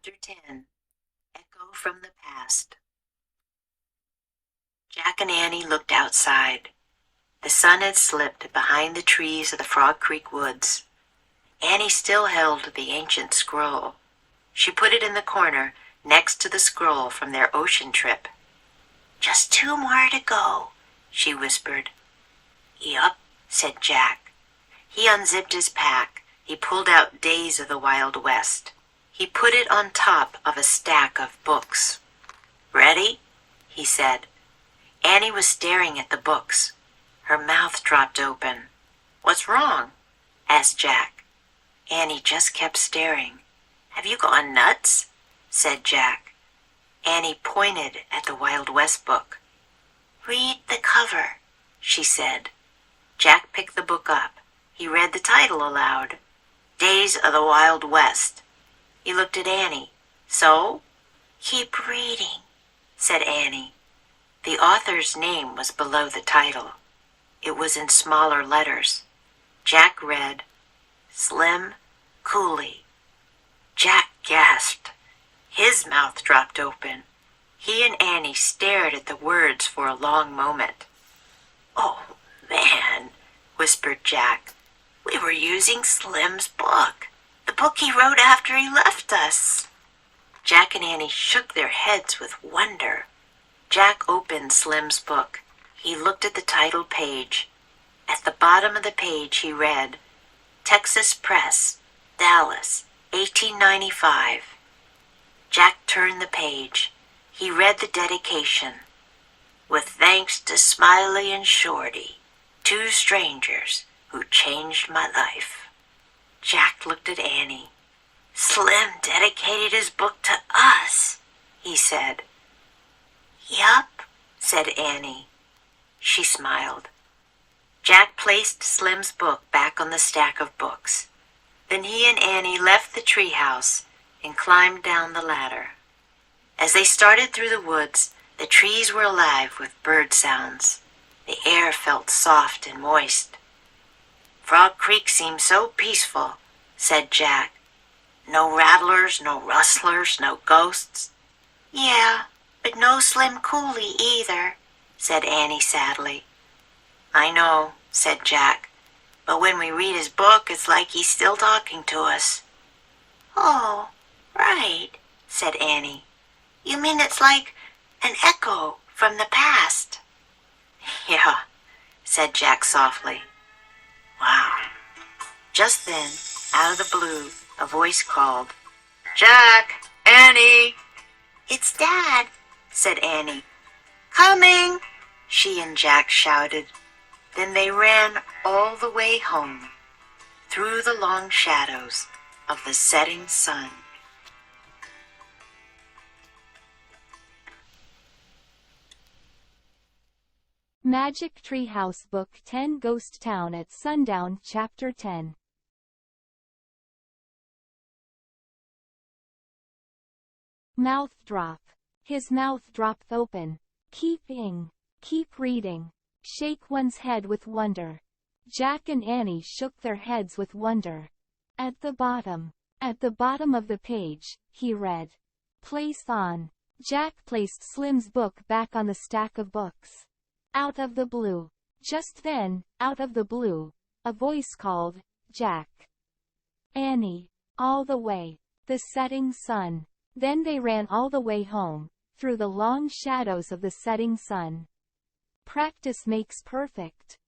Chapter 10 Echo from the Past. Jack and Annie looked outside. The sun had slipped behind the trees of the Frog Creek woods. Annie still held the ancient scroll. She put it in the corner next to the scroll from their ocean trip. "Just 2 more to go," she whispered. "Yup," said Jack. He unzipped his pack. He pulled out Days of the Wild West. He put it on top of a stack of books. "Ready?" he said. Annie was staring at the books. Her mouth dropped open. "What's wrong?" asked Jack. Annie just kept staring. "Have you gone nuts?" said Jack. Annie pointed at the Wild West book. "Read the cover," she said. Jack picked the book up. He read the title aloud. Days of the Wild West. He looked at Annie. "So?" "Keep reading," said Annie. The author's name was below the title. It was in smaller letters. Jack read, Slim Cooley. Jack gasped. His mouth dropped open. He and Annie stared at the words for a long moment. "Oh, man," whispered Jack. "We were using Slim's book. The book he wrote after he left us." Jack and Annie shook their heads with wonder. Jack opened Slim's book. He looked at the title page. At the bottom of the page he read, Texas Press, Dallas, 1895. Jack turned the page. He read the dedication. "With thanks to Smiley and Shorty, 2 strangers who changed my life." Jack looked at Annie. "Slim dedicated his book to us," he said. "Yup," said Annie. She smiled. Jack placed Slim's book back on the stack of books. Then he and Annie left the treehouse and climbed down the ladder. As they started through the woods, the trees were alive with bird sounds. The air felt soft and moist. "Frog Creek seems so peaceful," said Jack. "No rattlers, no rustlers, no ghosts." "Yeah, but no Slim Cooley either," said Annie sadly. "I know," said Jack, "but when we read his book, it's like he's still talking to us." "Oh, right," said Annie. "You mean it's like an echo from the past?" "Yeah," said Jack softly. "Wow." Just then, out of the blue, a voice called, "Jack! Annie!" "It's Dad," said Annie. "Coming!" she and Jack shouted. Then they ran all the way home, through the long shadows of the setting sun. Magic Treehouse Book 10 Ghost Town at Sundown Chapter 10. Mouth drop. His mouth dropped open. Keep reading. Shake one's head with wonder. Jack and Annie shook their heads with wonder. At the bottom of the page, he read, Place on. Jack placed Slim's book back on the stack of books. Out of the blue. Just then, out of the blue, a voice called, "Jack." Annie. All the way. The setting sun. Then they ran all the way home, through the long shadows of the setting sun. Practice makes perfect,